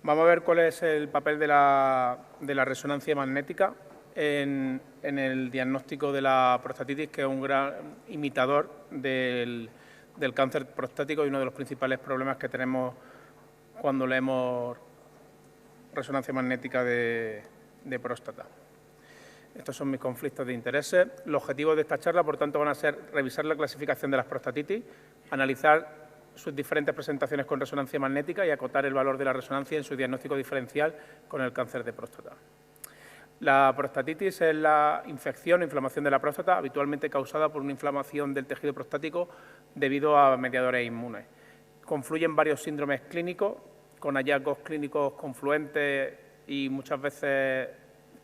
Vamos a ver cuál es el papel de la resonancia magnética en el diagnóstico de la prostatitis, que es un gran imitador del cáncer prostático y uno de los principales problemas que tenemos cuando leemos resonancia magnética de próstata. Estos son mis conflictos de intereses. Los objetivos de esta charla, por tanto, van a ser revisar la clasificación de las prostatitis, analizar sus diferentes presentaciones con resonancia magnética y acotar el valor de la resonancia en su diagnóstico diferencial con el cáncer de próstata. La prostatitis es la infección o inflamación de la próstata, habitualmente causada por una inflamación del tejido prostático debido a mediadores inmunes. Confluyen varios síndromes clínicos, con hallazgos clínicos confluentes y muchas veces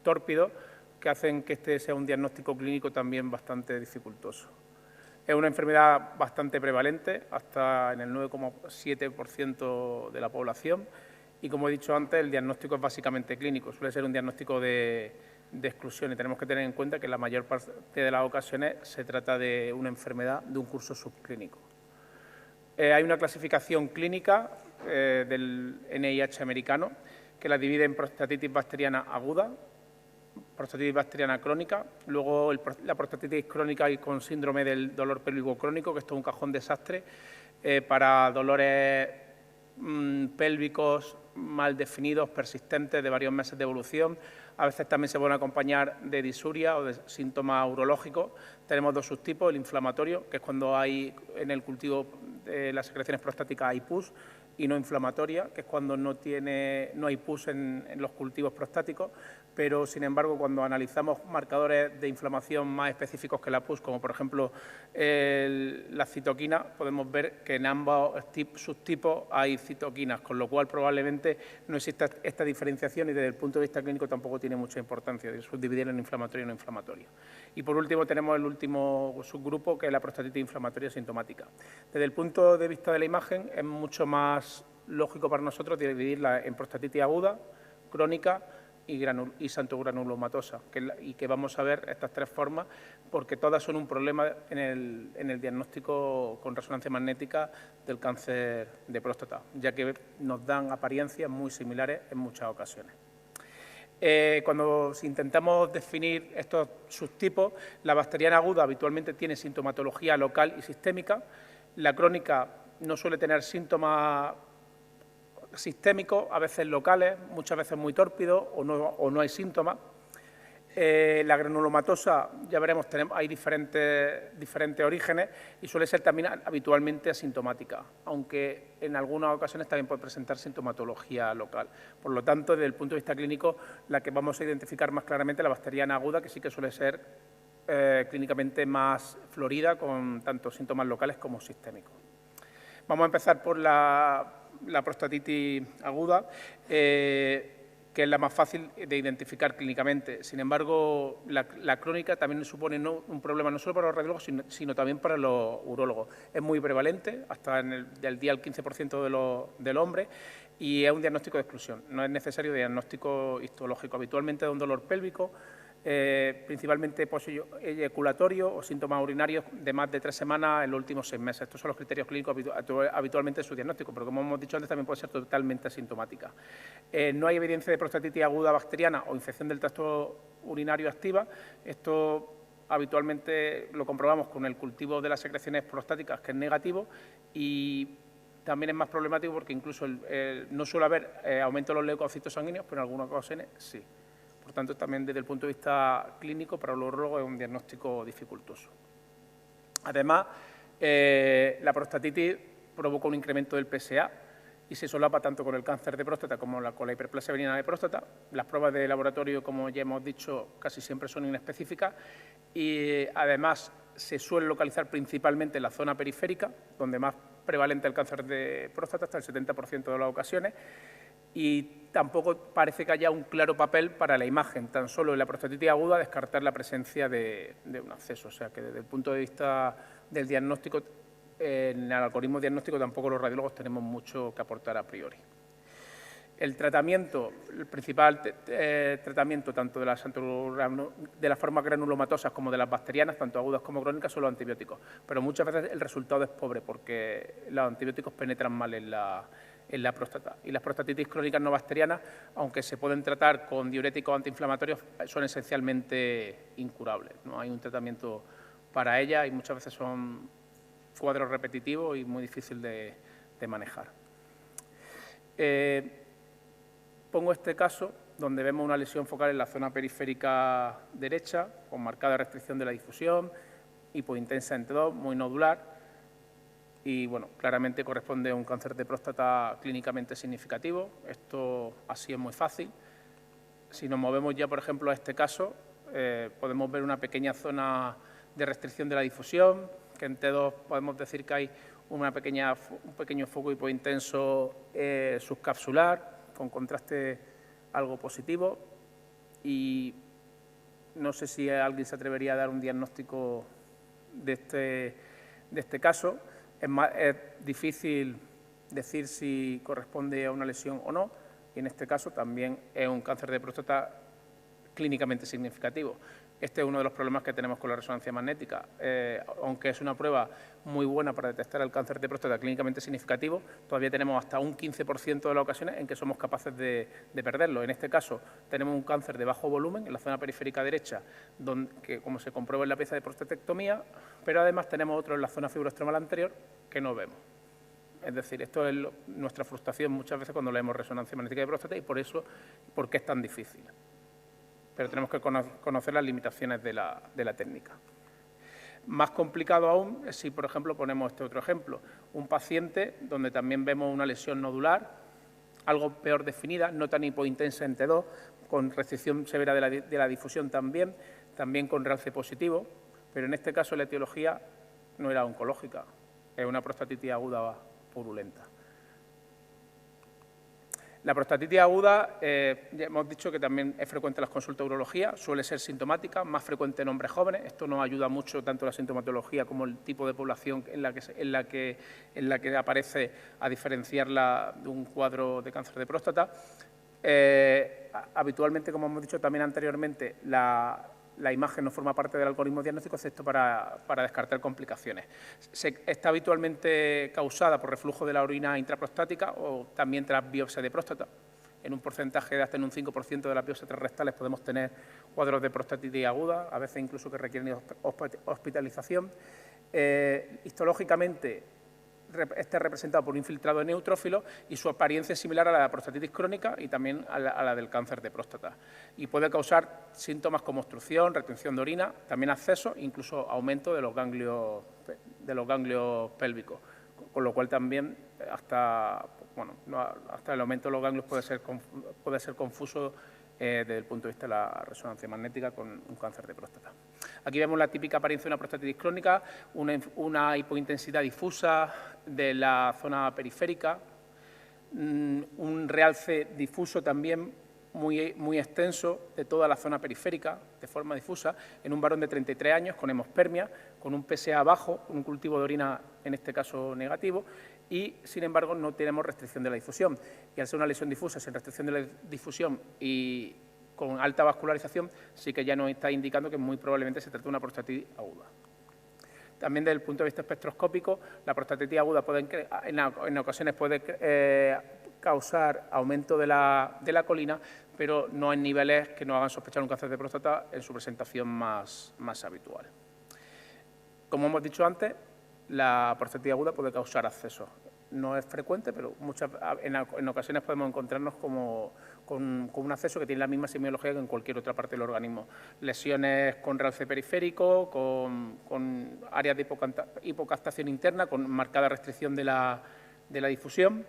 tórpidos, que hacen que este sea un diagnóstico clínico también bastante dificultoso. Es una enfermedad bastante prevalente, hasta en el 9,7% de la población, y como he dicho antes, el diagnóstico es básicamente clínico, suele ser un diagnóstico de exclusión, y tenemos que tener en cuenta que en la mayor parte de las ocasiones se trata de una enfermedad de un curso subclínico. Hay una clasificación clínica del NIH americano que la divide en prostatitis bacteriana aguda, prostatitis bacteriana crónica, luego la prostatitis crónica y con síndrome del dolor pélvico crónico, que esto es un cajón desastre para dolores pélvicos mal definidos, persistentes, de varios meses de evolución. A veces también se pueden acompañar de disuria o de síntomas urológicos. Tenemos dos subtipos, el inflamatorio, que es cuando hay en el cultivo de las secreciones prostáticas hay pus, y no inflamatoria, que es cuando no hay pus en los cultivos prostáticos, pero sin embargo cuando analizamos marcadores de inflamación más específicos que la pus, como por ejemplo la citoquina, podemos ver que en ambos subtipos hay citoquinas, con lo cual probablemente no exista esta diferenciación y desde el punto de vista clínico tampoco tiene mucha importancia de subdividir en inflamatorio y no inflamatorio. Y por último tenemos el último subgrupo, que es la prostatitis inflamatoria sintomática. Desde el punto de vista de la imagen es mucho más lógico para nosotros dividirla en prostatitis aguda, crónica y xantogranulomatosa, y que vamos a ver estas tres formas porque todas son un problema en el diagnóstico con resonancia magnética del cáncer de próstata, ya que nos dan apariencias muy similares en muchas ocasiones. Cuando intentamos definir estos subtipos, la bacteriana aguda habitualmente tiene sintomatología local y sistémica, la crónica no suele tener síntomas sistémicos, a veces locales, muchas veces muy tórpidos o no hay síntomas. La granulomatosa, ya veremos, hay diferentes orígenes y suele ser también habitualmente asintomática, aunque en algunas ocasiones también puede presentar sintomatología local. Por lo tanto, desde el punto de vista clínico, la que vamos a identificar más claramente es la bacteriana aguda, que sí que suele ser clínicamente más florida, con tanto síntomas locales como sistémicos. Vamos a empezar por la prostatitis aguda, que es la más fácil de identificar clínicamente. Sin embargo, la crónica también supone un problema no solo para los radiólogos, sino también para los urólogos. Es muy prevalente, hasta del 10 al 15% del hombre, y es un diagnóstico de exclusión. No es necesario diagnóstico histológico. Habitualmente es un dolor pélvico, principalmente posteyaculatorio o síntomas urinarios de más de 3 semanas en los últimos 6 meses. Estos son los criterios clínicos habitualmente de su diagnóstico, pero como hemos dicho antes, también puede ser totalmente asintomática. No hay evidencia de prostatitis aguda bacteriana o infección del tracto urinario activa. Esto habitualmente lo comprobamos con el cultivo de las secreciones prostáticas, que es negativo, y también es más problemático porque incluso no suele haber aumento de los leucocitos sanguíneos, pero en algunas ocasiones sí. Por tanto, también desde el punto de vista clínico, para los urólogos es un diagnóstico dificultoso. Además, la prostatitis provoca un incremento del PSA y se solapa tanto con el cáncer de próstata como con la hiperplasia benigna de próstata. Las pruebas de laboratorio, como ya hemos dicho, casi siempre son inespecíficas y además se suele localizar principalmente en la zona periférica, donde más prevalente el cáncer de próstata, hasta el 70% de las ocasiones. Y tampoco parece que haya un claro papel para la imagen, tan solo en la prostatitis aguda descartar la presencia de un absceso. O sea que desde el punto de vista del diagnóstico, en el algoritmo diagnóstico tampoco los radiólogos tenemos mucho que aportar a priori. El tratamiento, el principal tratamiento tanto de las formas granulomatosas como de las bacterianas, tanto agudas como crónicas, son los antibióticos. Pero muchas veces el resultado es pobre porque los antibióticos penetran mal en en la próstata. Y las prostatitis crónicas no bacterianas, aunque se pueden tratar con diuréticos antiinflamatorios, son esencialmente incurables. No hay un tratamiento para ellas y muchas veces son cuadros repetitivos y muy difícil de manejar. Pongo este caso donde vemos una lesión focal en la zona periférica derecha, con marcada restricción de la difusión, hipointensa en T2, muy nodular, y bueno, claramente corresponde a un cáncer de próstata clínicamente significativo. Esto así es muy fácil. Si nos movemos ya, por ejemplo, a este caso, podemos ver una pequeña zona de restricción de la difusión, que en T2 podemos decir que hay un pequeño foco hipointenso subcapsular, con contraste algo positivo, y no sé si alguien se atrevería a dar un diagnóstico de este caso. Es difícil decir si corresponde a una lesión o no, y en este caso también es un cáncer de próstata clínicamente significativo. Este es uno de los problemas que tenemos con la resonancia magnética. Aunque es una prueba muy buena para detectar el cáncer de próstata clínicamente significativo, todavía tenemos hasta un 15% de las ocasiones en que somos capaces de perderlo. En este caso, tenemos un cáncer de bajo volumen en la zona periférica derecha, que como se comprueba en la pieza de prostatectomía, pero además tenemos otro en la zona fibroestromal anterior que no vemos. Es decir, esto es nuestra frustración muchas veces cuando leemos resonancia magnética de próstata y por eso, ¿por qué es tan difícil? Pero tenemos que conocer las limitaciones de la técnica. Más complicado aún es si, por ejemplo, ponemos este otro ejemplo, un paciente donde también vemos una lesión nodular, algo peor definida, no tan hipointensa en T2, con restricción severa de la difusión también con realce positivo, pero en este caso la etiología no era oncológica, es una prostatitis aguda purulenta. La prostatitis aguda, ya hemos dicho que también es frecuente en las consultas de urología, suele ser sintomática, más frecuente en hombres jóvenes. Esto nos ayuda mucho tanto la sintomatología como el tipo de población en la que aparece a diferenciarla de un cuadro de cáncer de próstata. Habitualmente, como hemos dicho también anteriormente, la imagen no forma parte del algoritmo diagnóstico, excepto para descartar complicaciones. Está habitualmente causada por reflujo de la orina intraprostática o también tras biopsia de próstata. En un porcentaje de hasta en un 5% de las biopsias rectales podemos tener cuadros de prostatitis aguda, a veces incluso que requieren hospitalización. Histológicamente, está representado por un infiltrado de neutrófilos y su apariencia es similar a la de la prostatitis crónica y también a la del cáncer de próstata. Y puede causar síntomas como obstrucción, retención de orina, también absceso, incluso aumento de los ganglios pélvicos, con lo cual también hasta el aumento de los ganglios puede ser confuso desde el punto de vista de la resonancia magnética con un cáncer de próstata. Aquí vemos la típica apariencia de una prostatitis crónica, una hipointensidad difusa de la zona periférica, un realce difuso también muy extenso de toda la zona periférica, de forma difusa, en un varón de 33 años con hemospermia, con un PSA bajo, un cultivo de orina en este caso negativo, y sin embargo no tenemos restricción de la difusión. Y al ser una lesión difusa sin restricción de la difusión y con alta vascularización, sí que ya nos está indicando que muy probablemente se trata de una prostatitis aguda. También desde el punto de vista espectroscópico, la prostatitis aguda en ocasiones puede causar aumento de la colina, pero no en niveles que nos hagan sospechar un cáncer de próstata en su presentación más habitual. Como hemos dicho antes, la prostatitis aguda puede causar abscesos. No es frecuente, pero en ocasiones podemos encontrarnos con un absceso que tiene la misma semiología que en cualquier otra parte del organismo. Lesiones con realce periférico, con áreas de hipocaptación interna, con marcada restricción de la difusión,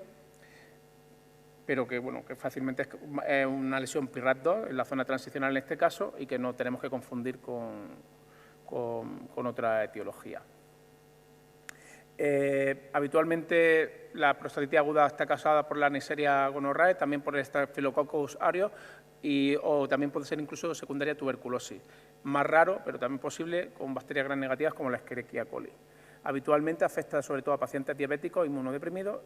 pero que fácilmente es una lesión PIRAT2 en la zona transicional en este caso y que no tenemos que confundir con otra etiología. Habitualmente la prostatitis aguda está causada por la Neisseria gonorrhoeae, también por el Staphylococcus aureus o también puede ser incluso secundaria tuberculosis. Más raro, pero también posible, con bacterias gram negativas como la Escherichia coli. Habitualmente afecta sobre todo a pacientes diabéticos inmunodeprimidos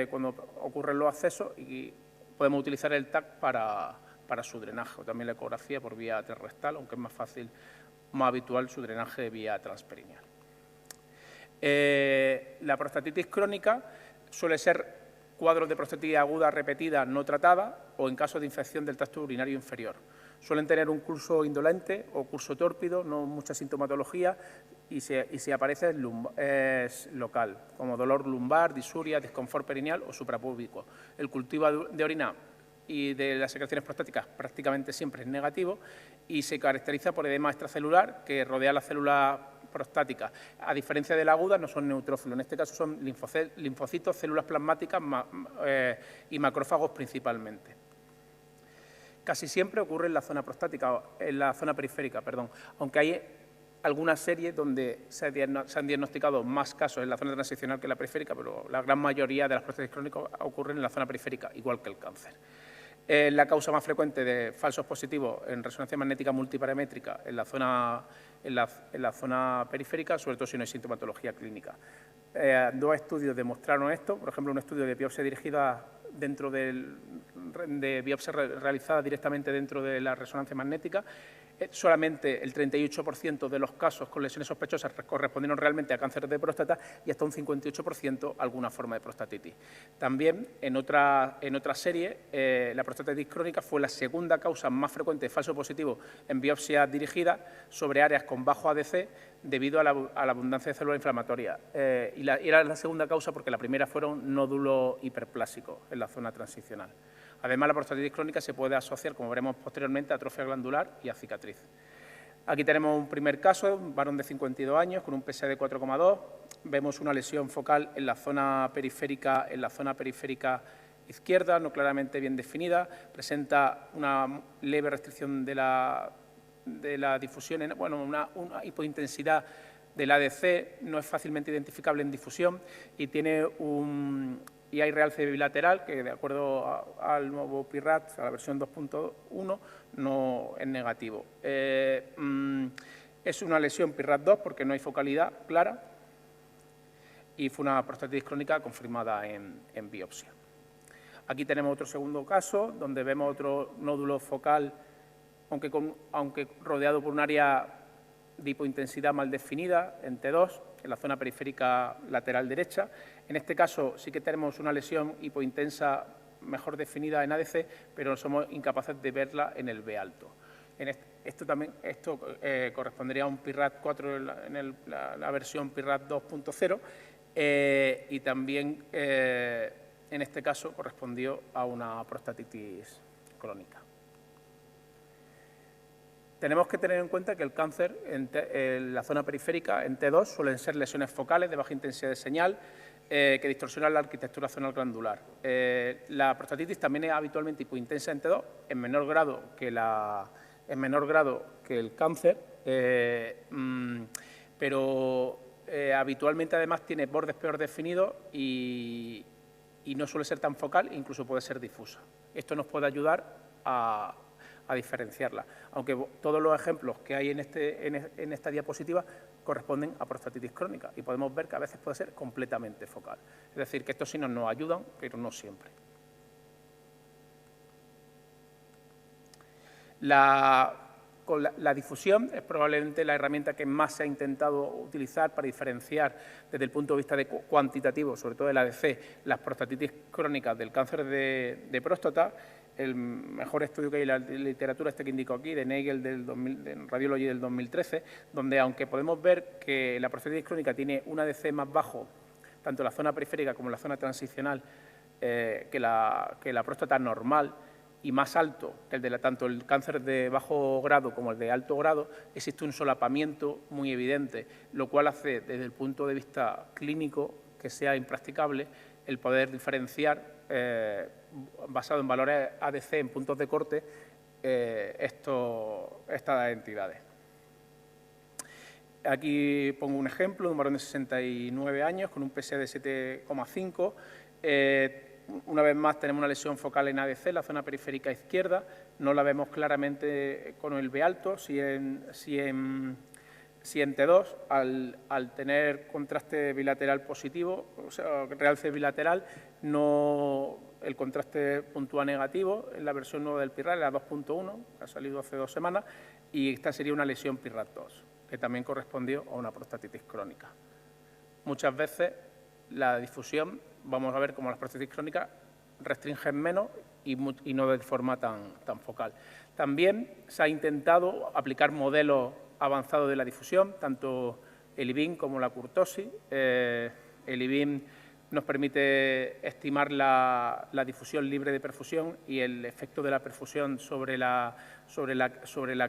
cuando ocurren los abscesos y podemos utilizar el TAC para su drenaje o también la ecografía por vía transrectal, aunque es más habitual su drenaje vía transperineal. La prostatitis crónica suele ser cuadros de prostatitis aguda repetida no tratada o en caso de infección del tracto urinario inferior. Suelen tener un curso indolente o curso tórpido, no mucha sintomatología, y si aparece es local, como dolor lumbar, disuria, disconfort perineal o suprapúbico. El cultivo de orina y de las secreciones prostáticas prácticamente siempre es negativo y se caracteriza por edema extracelular que rodea las células prostáticas. A diferencia de la aguda, no son neutrófilos, en este caso son linfocitos, células plasmáticas y macrófagos principalmente. Casi siempre ocurre en la zona prostática, en la zona periférica, perdón, aunque hay algunas series donde se han diagnosticado más casos en la zona transicional que en la periférica, pero la gran mayoría de las prostatitis crónicas ocurren en la zona periférica, igual que el cáncer. La causa más frecuente de falsos positivos en resonancia magnética multiparamétrica en la zona periférica, sobre todo si no hay sintomatología clínica. 2 estudios demostraron esto, por ejemplo, un estudio de biopsia dirigida de biopsia realizada directamente dentro de la resonancia magnética. Solamente el 38% de los casos con lesiones sospechosas correspondieron realmente a cáncer de próstata y hasta un 58% a alguna forma de prostatitis. También, en otra serie, la prostatitis crónica fue la segunda causa más frecuente de falso positivo en biopsia dirigida sobre áreas con bajo ADC debido a la abundancia de células inflamatorias. Y era la segunda causa porque la primera fueron nódulos hiperplásicos en la zona transicional. Además, la prostatitis crónica se puede asociar, como veremos posteriormente, a atrofia glandular y a cicatriz. Aquí tenemos un primer caso, un varón de 52 años con un PSA de 4,2. Vemos una lesión focal en la zona periférica izquierda, no claramente bien definida. Presenta una leve restricción de la difusión, una hipointensidad del ADC, no es fácilmente identificable en difusión y hay realce bilateral que, de acuerdo al nuevo PIRAT, a la versión 2.1, no es negativo. Es una lesión PIRAT 2 porque no hay focalidad clara y fue una prostatitis crónica confirmada en biopsia. Aquí tenemos otro segundo caso donde vemos otro nódulo focal, aunque rodeado por un área de hipointensidad mal definida en T2, en la zona periférica lateral derecha. En este caso sí que tenemos una lesión hipointensa mejor definida en ADC, pero somos incapaces de verla en el B alto. Esto correspondería a un PIRAT 4 en la versión PIRAT 2.0 y también en este caso correspondió a una prostatitis crónica. Tenemos que tener en cuenta que el cáncer en la zona periférica, en T2, suelen ser lesiones focales de baja intensidad de señal que distorsionan la arquitectura zonal glandular. La prostatitis también es habitualmente hipointensa en T2, en menor grado que el cáncer, pero habitualmente además tiene bordes peor definidos y no suele ser tan focal, incluso puede ser difusa. Esto nos puede ayudar a diferenciarla, aunque todos los ejemplos que hay en esta diapositiva corresponden a prostatitis crónica y podemos ver que a veces puede ser completamente focal. Es decir, que estos signos nos ayudan, pero no siempre. La difusión es probablemente la herramienta que más se ha intentado utilizar para diferenciar desde el punto de vista cuantitativo, sobre todo del ADC, las prostatitis crónicas del cáncer de próstata. El mejor estudio que hay en la literatura, que indico aquí, de Nagel de Radiology del 2013, donde aunque podemos ver que la prostatitis crónica tiene un ADC más bajo, tanto en la zona periférica como en la zona transicional, que la próstata normal, y más alto que el de tanto el cáncer de bajo grado como el de alto grado, existe un solapamiento muy evidente, lo cual hace desde el punto de vista clínico que sea impracticable el poder diferenciar basado en valores ADC en puntos de corte estas entidades. Aquí pongo un ejemplo de un varón de 69 años con un PSA de 7,5. Una vez más tenemos una lesión focal en ADC, en la zona periférica izquierda. No la vemos claramente con el B alto, si en T2, al tener contraste bilateral positivo, o sea, realce bilateral, el contraste puntúa negativo en la versión nueva del PIRAT, la 2.1, que ha salido hace 2 semanas, y esta sería una lesión PIRAT 2, que también correspondió a una prostatitis crónica. Muchas veces la difusión vamos a ver cómo las prostatitis crónicas restringen menos y no de forma tan focal. También se ha intentado aplicar modelos avanzados de la difusión, tanto el IBIM como la curtosis. El IBIM nos permite estimar la difusión libre de perfusión y el efecto de la perfusión sobre la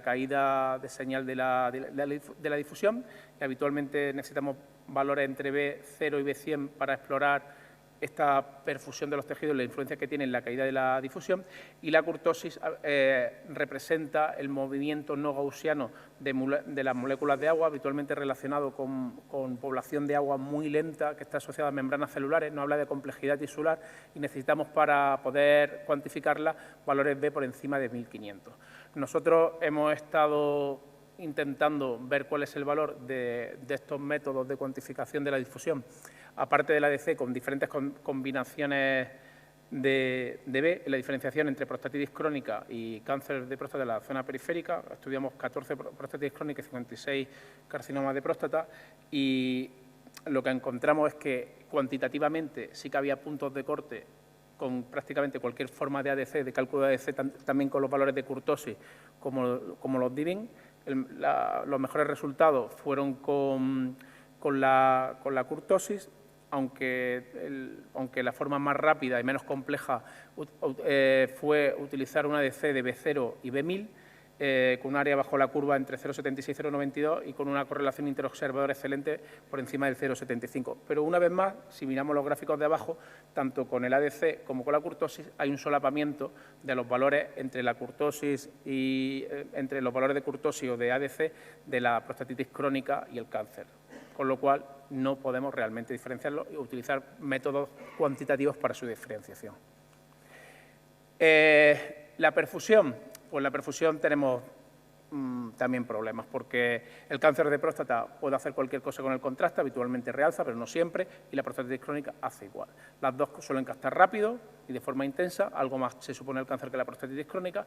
caída de señal de la difusión. Y habitualmente necesitamos valores entre B0 y B100 para explorar esta perfusión de los tejidos y la influencia que tiene en la caída de la difusión. Y la curtosis representa el movimiento no gaussiano de las moléculas de agua, habitualmente relacionado con población de agua muy lenta que está asociada a membranas celulares. No habla de complejidad tisular y necesitamos, para poder cuantificarla, valores B por encima de 1500. Nosotros hemos estado intentando ver cuál es el valor de estos métodos de cuantificación de la difusión, aparte de la ADC, con diferentes combinaciones de B, en la diferenciación entre prostatitis crónica y cáncer de próstata de la zona periférica. Estudiamos 14 prostatitis crónicas y 56 carcinomas de próstata, y lo que encontramos es que cuantitativamente sí que había puntos de corte con prácticamente cualquier forma de ADC, de cálculo de ADC, también con los valores de curtosis como los DIVIN. Los mejores resultados fueron con la curtosis, aunque la forma más rápida y menos compleja fue utilizar un ADC de B0 y B1000, con un área bajo la curva entre 0,76 y 0,92 y con una correlación interobservador excelente por encima del 0,75. Pero una vez más, si miramos los gráficos de abajo, tanto con el ADC como con la curtosis hay un solapamiento de los valores entre la curtosis y entre los valores de curtosis o de ADC de la prostatitis crónica y el cáncer, con lo cual no podemos realmente diferenciarlo y utilizar métodos cuantitativos para su diferenciación. La perfusión. Pues la perfusión tenemos también problemas, porque el cáncer de próstata puede hacer cualquier cosa con el contraste, habitualmente realza, pero no siempre, y la prostatitis crónica hace igual. Las dos suelen captar rápido y de forma intensa, algo más se supone el cáncer que la prostatitis crónica,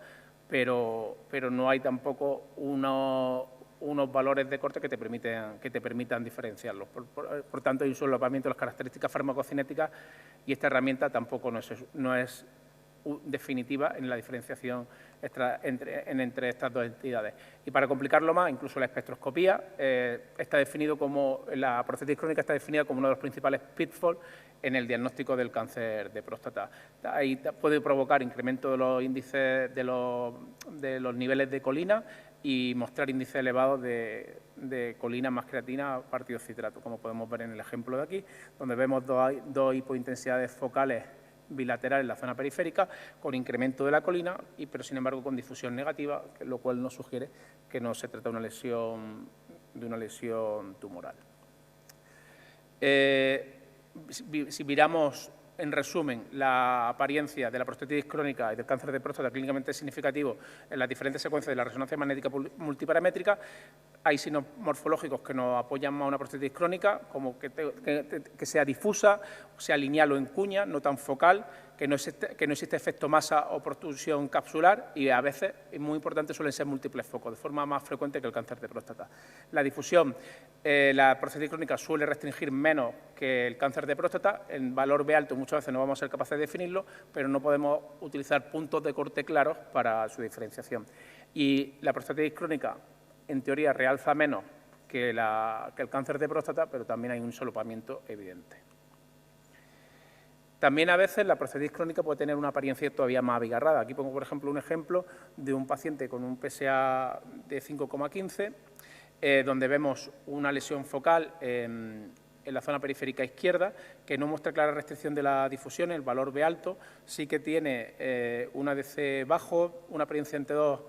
pero no hay tampoco unos valores de corte que te permitan diferenciarlos. Por tanto, hay un solapamiento de las características farmacocinéticas y esta herramienta tampoco no es definitiva en la diferenciación entre estas dos entidades. Y para complicarlo más, incluso la espectroscopía está definido como, la prostatitis crónica está definida como uno de los principales pitfalls en el diagnóstico del cáncer de próstata. Ahí puede provocar incremento de los índices de los niveles de colina y mostrar índices elevados de colina más creatina partido citrato, como podemos ver en el ejemplo de aquí, donde vemos dos hipointensidades focales bilateral en la zona periférica, con incremento de la colina, pero sin embargo con difusión negativa, lo cual nos sugiere que no se trata de una lesión tumoral. Si miramos en resumen la apariencia de la prostatitis crónica y del cáncer de próstata clínicamente significativo en las diferentes secuencias de la resonancia magnética multiparamétrica, hay signos morfológicos que nos apoyan más a una prostatitis crónica, como que sea difusa, sea lineal o en cuña, no tan focal, que no existe efecto masa o protrusión capsular, y a veces, es muy importante, suelen ser múltiples focos, de forma más frecuente que el cáncer de próstata. La difusión, la prostatitis crónica suele restringir menos que el cáncer de próstata. En valor B alto muchas veces no vamos a ser capaces de definirlo, pero no podemos utilizar puntos de corte claros para su diferenciación. Y la prostatitis crónica, en teoría, realza menos que el cáncer de próstata, pero también hay un solapamiento evidente. También a veces la prostatitis crónica puede tener una apariencia todavía más abigarrada. Aquí pongo, por ejemplo, un ejemplo de un paciente con un PSA de 5,15, donde vemos una lesión focal en la zona periférica izquierda, que no muestra clara restricción de la difusión. El valor B alto sí que tiene un ADC bajo, una apariencia en T2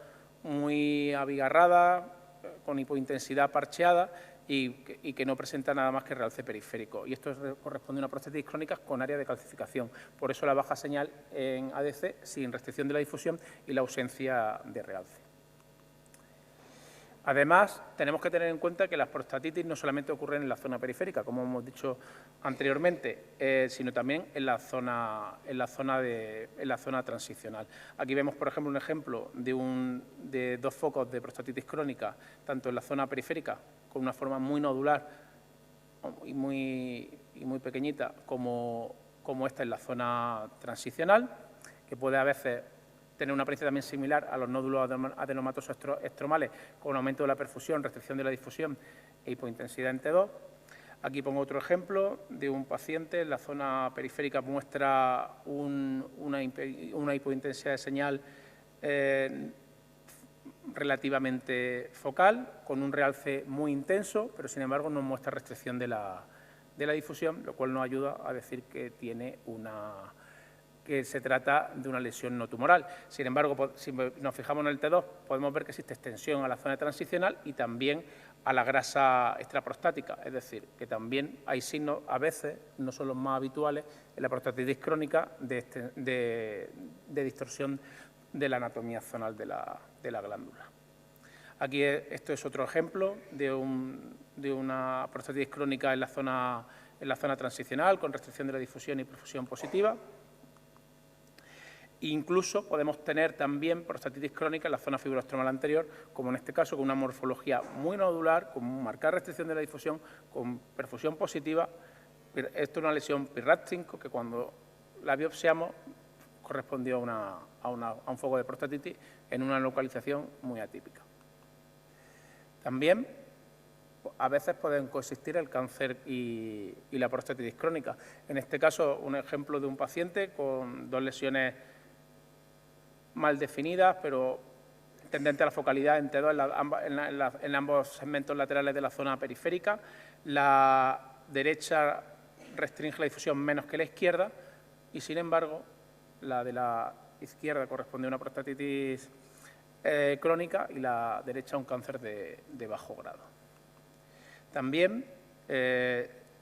muy abigarrada, con hipointensidad parcheada, y que no presenta nada más que realce periférico. Y esto corresponde a una prostatitis crónica con área de calcificación. Por eso la baja señal en ADC sin restricción de la difusión y la ausencia de realce. Además, tenemos que tener en cuenta que las prostatitis no solamente ocurren en la zona periférica, como hemos dicho anteriormente, sino también en la zona transicional. Aquí vemos, por ejemplo, un ejemplo de dos focos de prostatitis crónica, tanto en la zona periférica, con una forma muy nodular y muy pequeñita, como como esta en la zona transicional, que puede a veces tener una apariencia también similar a los nódulos adenomatosos estromales, con aumento de la perfusión, restricción de la difusión e hipointensidad en T2. Aquí pongo otro ejemplo de un paciente. En la zona periférica muestra una hipointensidad de señal relativamente focal, con un realce muy intenso, pero sin embargo no muestra restricción de la difusión, lo cual nos ayuda a decir que se trata de una lesión no tumoral. Sin embargo, si nos fijamos en el T2, podemos ver que existe extensión a la zona transicional y también a la grasa extraprostática, es decir, que también hay signos, a veces, no son los más habituales, en la prostatitis crónica de distorsión de la anatomía zonal de la glándula. Aquí esto es otro ejemplo de una prostatitis crónica en la zona transicional, con restricción de la difusión y perfusión positiva. Incluso podemos tener también prostatitis crónica en la zona fibrostromal anterior, como en este caso, con una morfología muy nodular, con marcada restricción de la difusión, con perfusión positiva. Esto es una lesión PIRAT5 que cuando la biopsiamos correspondió a un foco de prostatitis en una localización muy atípica. También a veces pueden coexistir el cáncer y la prostatitis crónica. En este caso, un ejemplo de un paciente con dos lesiones mal definidas, pero tendente a la focalidad en T2 en ambos segmentos laterales de la zona periférica. La derecha restringe la difusión menos que la izquierda y, sin embargo, la de la izquierda corresponde a una prostatitis crónica y la derecha a un cáncer de bajo grado. También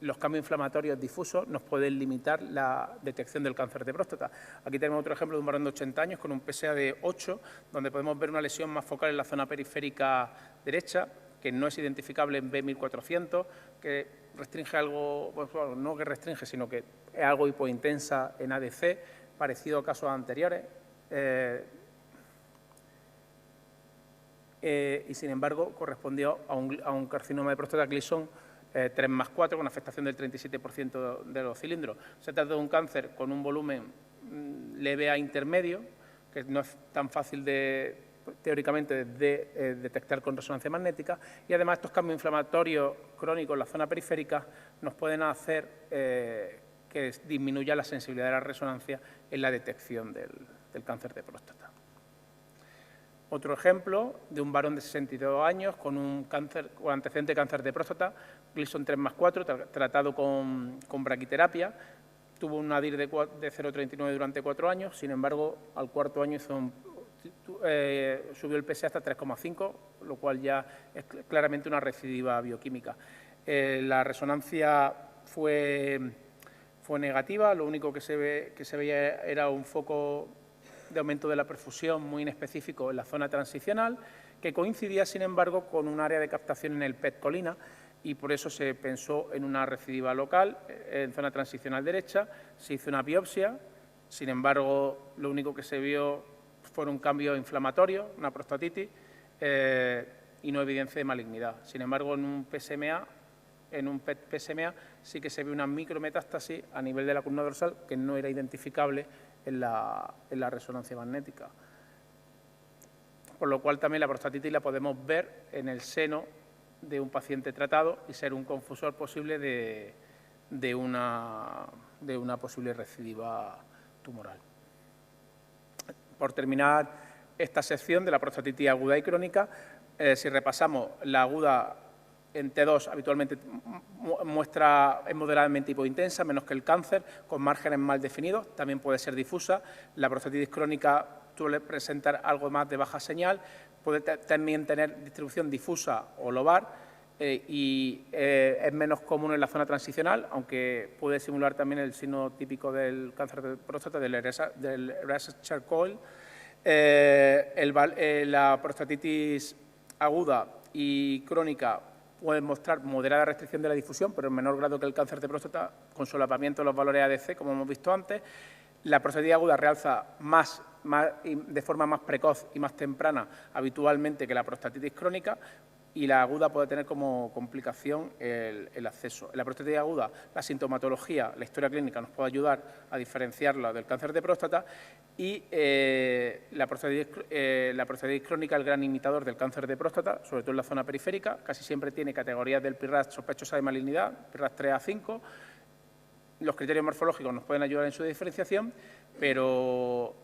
los cambios inflamatorios difusos nos pueden limitar la detección del cáncer de próstata. Aquí tenemos otro ejemplo de un varón de 80 años con un PSA de 8, donde podemos ver una lesión más focal en la zona periférica derecha, que no es identificable en B1400, que restringe algo, bueno, no que restringe, sino que es algo hipointensa en ADC, parecido a casos anteriores. Y, sin embargo, correspondió a un carcinoma de próstata Gleason 3+4 con afectación del 37% de los cilindros. Se trata de un cáncer con un volumen leve a intermedio, que no es tan fácil teóricamente de detectar con resonancia magnética, y además estos cambios inflamatorios crónicos en la zona periférica nos pueden hacer que disminuya la sensibilidad de la resonancia en la detección del cáncer de próstata. Otro ejemplo de un varón de 62 años con un antecedente de cáncer de próstata, Gleason 3+4, tratado con braquiterapia. Tuvo un nadir de 0,39 durante 4 años, sin embargo, al cuarto año subió el PSA hasta 3,5, lo cual ya es claramente una recidiva bioquímica. La resonancia fue negativa, lo único que se veía era un foco de aumento de la perfusión muy inespecífico en la zona transicional, que coincidía, sin embargo, con un área de captación en el PET colina, y por eso se pensó en una recidiva local en zona transicional derecha. Se hizo una biopsia, sin embargo, lo único que se vio fueron cambios inflamatorios, una prostatitis, y no evidencia de malignidad. Sin embargo, en un PET-PSMA sí que se ve una micrometástasis a nivel de la columna dorsal que no era identificable en la resonancia magnética. Por lo cual también la prostatitis la podemos ver en el seno de un paciente tratado y ser un confusor posible de una posible recidiva tumoral. Por terminar esta sección de la prostatitis aguda y crónica, si repasamos, la aguda en T2 habitualmente es moderadamente hipointensa, menos que el cáncer, con márgenes mal definidos, también puede ser difusa. La prostatitis crónica suele presentar algo más de baja señal, puede también tener distribución difusa o lobar y es menos común en la zona transicional, aunque puede simular también el signo típico del cáncer de próstata, del Erasmus-Charcot. La prostatitis aguda y crónica pueden mostrar moderada restricción de la difusión, pero en menor grado que el cáncer de próstata, con solapamiento de los valores ADC, como hemos visto antes. La prostatitis aguda realza de forma más precoz y más temprana habitualmente que la prostatitis crónica, y la aguda puede tener como complicación el acceso. En la prostatitis aguda, la sintomatología, la historia clínica nos puede ayudar a diferenciarla del cáncer de próstata y la prostatitis crónica, el gran imitador del cáncer de próstata, sobre todo en la zona periférica, casi siempre tiene categorías del PIRAS sospechosa de malignidad, PIRAS 3 a 5. Los criterios morfológicos nos pueden ayudar en su diferenciación, pero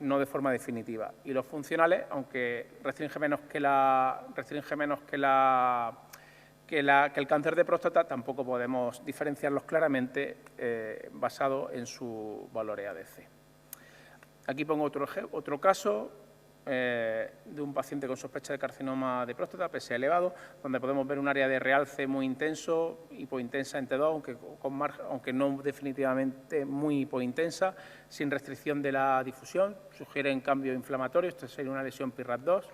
no de forma definitiva. Y los funcionales, aunque restringe menos que el cáncer de próstata, tampoco podemos diferenciarlos claramente basado en su valor ADC. Aquí pongo otro caso de un paciente con sospecha de carcinoma de próstata, PSA elevado, donde podemos ver un área de realce muy intenso, hipointensa en T2, aunque no definitivamente muy hipointensa, sin restricción de la difusión, sugiere en cambio inflamatorio, esto sería una lesión PIRAS2,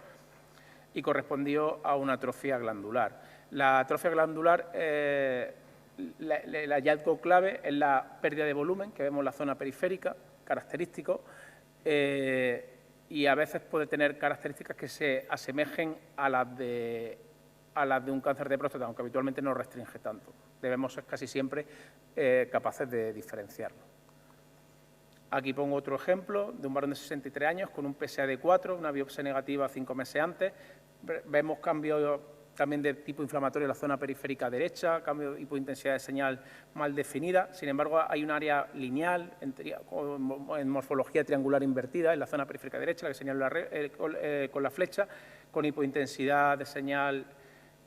y correspondió a una atrofia glandular. La atrofia glandular, el hallazgo clave es la pérdida de volumen, que vemos en la zona periférica, característico, y a veces puede tener características que se asemejen a las de un cáncer de próstata, aunque habitualmente no restringe tanto. Debemos ser casi siempre capaces de diferenciarlo. Aquí pongo otro ejemplo de un varón de 63 años con un PSA de 4, una biopsia negativa 5 meses antes. Vemos cambios también de tipo inflamatorio en la zona periférica derecha, cambio de hipointensidad de señal mal definida. Sin embargo, hay un área lineal en morfología triangular invertida en la zona periférica derecha, la que señalo con la flecha, con hipointensidad de señal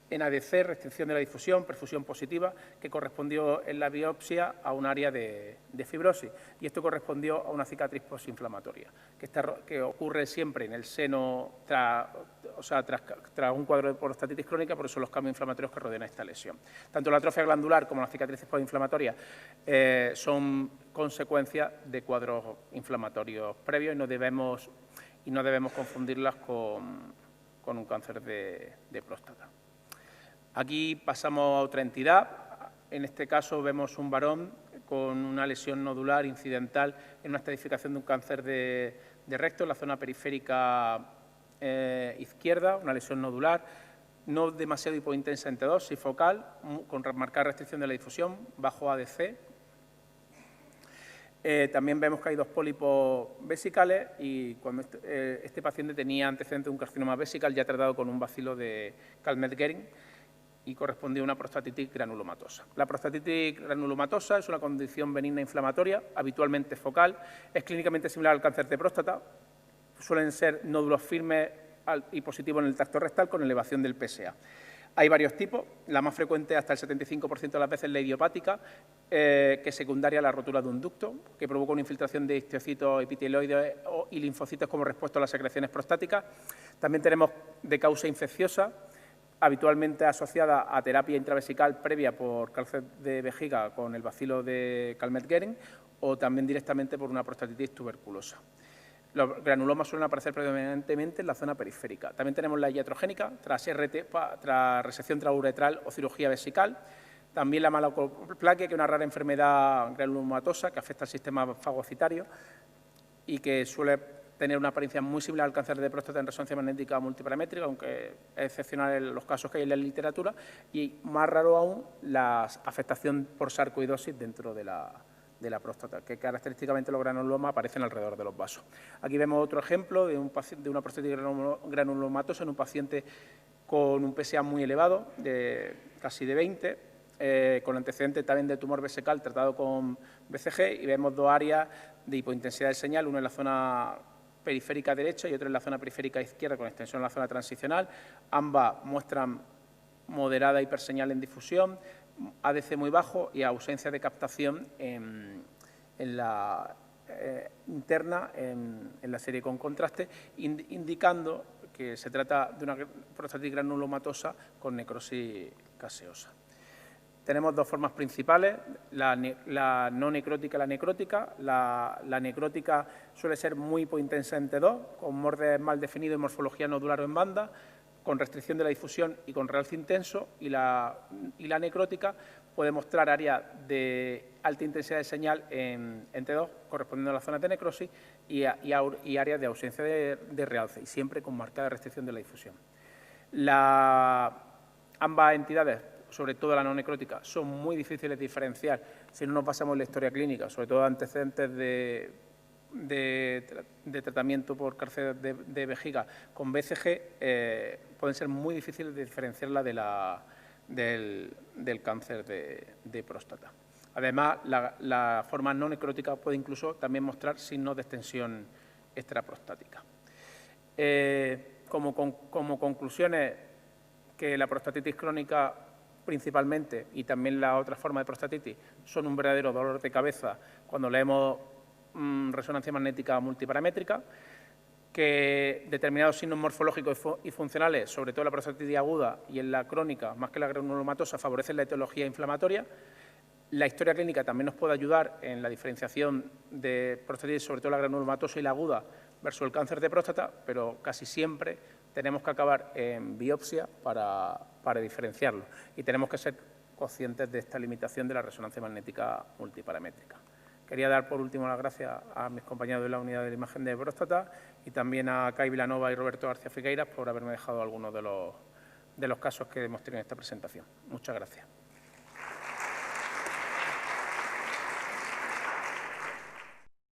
en ADC, restricción de la difusión, perfusión positiva, que correspondió en la biopsia a un área de fibrosis. Y esto correspondió a una cicatriz postinflamatoria, que ocurre siempre en el seno tras un cuadro de prostatitis crónica, por eso los cambios inflamatorios que rodean esta lesión. Tanto la atrofia glandular como las cicatrices postinflamatorias son consecuencias de cuadros inflamatorios previos y no debemos confundirlas con un cáncer de próstata. Aquí pasamos a otra entidad. En este caso vemos un varón con una lesión nodular incidental en una estratificación de un cáncer de recto en la zona periférica izquierda, una lesión nodular, no demasiado hipointensa en T2, sí focal, con marcada restricción de la difusión, bajo ADC. También vemos que hay 2 pólipos vesicales y cuando este paciente tenía antecedente de un carcinoma vesical ya tratado con un bacilo de Calmette-Guerin, y correspondía a una prostatitis granulomatosa. La prostatitis granulomatosa es una condición benigna inflamatoria, habitualmente focal, es clínicamente similar al cáncer de próstata, suelen ser nódulos firmes y positivos en el tracto rectal con elevación del PSA. Hay varios tipos, la más frecuente hasta el 75% de las veces la idiopática, que es secundaria a la rotura de un ducto, que provoca una infiltración de histocitos epitelioides y linfocitos como respuesta a las secreciones prostáticas. También tenemos de causa infecciosa, habitualmente asociada a terapia intravesical previa por cáncer de vejiga con el bacilo de Calmette-Guerin o también directamente por una prostatitis tuberculosa. Los granulomas suelen aparecer predominantemente en la zona periférica. También tenemos la iatrogénica tras resección transuretral o cirugía vesical. También la malacoplaquia, que es una rara enfermedad granulomatosa que afecta al sistema fagocitario y que suele tener una apariencia muy similar al cáncer de próstata en resonancia magnética multiparamétrica, aunque es excepcional en los casos que hay en la literatura, y más raro aún la afectación por sarcoidosis dentro de la próstata, que característicamente los granulomas aparecen alrededor de los vasos. Aquí vemos otro ejemplo de una prostatitis granulomatosa en un paciente con un PSA muy elevado, casi de 20, con antecedente también de tumor vesical tratado con BCG, y vemos 2 áreas de hipointensidad de señal, una en la zona periférica derecha y otra en la zona periférica izquierda con extensión en la zona transicional. Ambas muestran moderada hiperseñal en difusión, ADC muy bajo y ausencia de captación en la interna en la serie con contraste, indicando que se trata de una prostatitis granulomatosa con necrosis caseosa. Tenemos 2 formas principales, la no necrótica y la necrótica. La necrótica suele ser muy hipointensa en T2, con bordes mal definidos y morfología nodular o en banda, con restricción de la difusión y con realce intenso, y la necrótica puede mostrar áreas de alta intensidad de señal en T2, correspondiendo a la zona de necrosis, y áreas de ausencia de realce, y siempre con marcada restricción de la difusión. La ambas entidades, sobre todo la no necrótica, son muy difíciles de diferenciar si no nos basamos en la historia clínica, sobre todo antecedentes de tratamiento por cáncer de vejiga con BCG, pueden ser muy difíciles de diferenciarla del cáncer de próstata. Además, la forma no necrótica puede incluso también mostrar signos de extensión extraprostática. Como conclusiones, que la prostatitis crónica principalmente, y también la otra forma de prostatitis, son un verdadero dolor de cabeza cuando leemos resonancia magnética multiparamétrica, que determinados signos morfológicos y funcionales, sobre todo la prostatitis aguda y en la crónica, más que la granulomatosa, favorecen la etiología inflamatoria. La historia clínica también nos puede ayudar en la diferenciación de prostatitis, sobre todo la granulomatosa y la aguda, versus el cáncer de próstata, pero casi siempre tenemos que acabar en biopsia para diferenciarlo. Y tenemos que ser conscientes de esta limitación de la resonancia magnética multiparamétrica. Quería dar por último las gracias a mis compañeros de la unidad de la imagen de próstata y también a Kai Vilanova y Roberto García Figueiras por haberme dejado algunos de los casos que hemos tenido en esta presentación. Muchas gracias.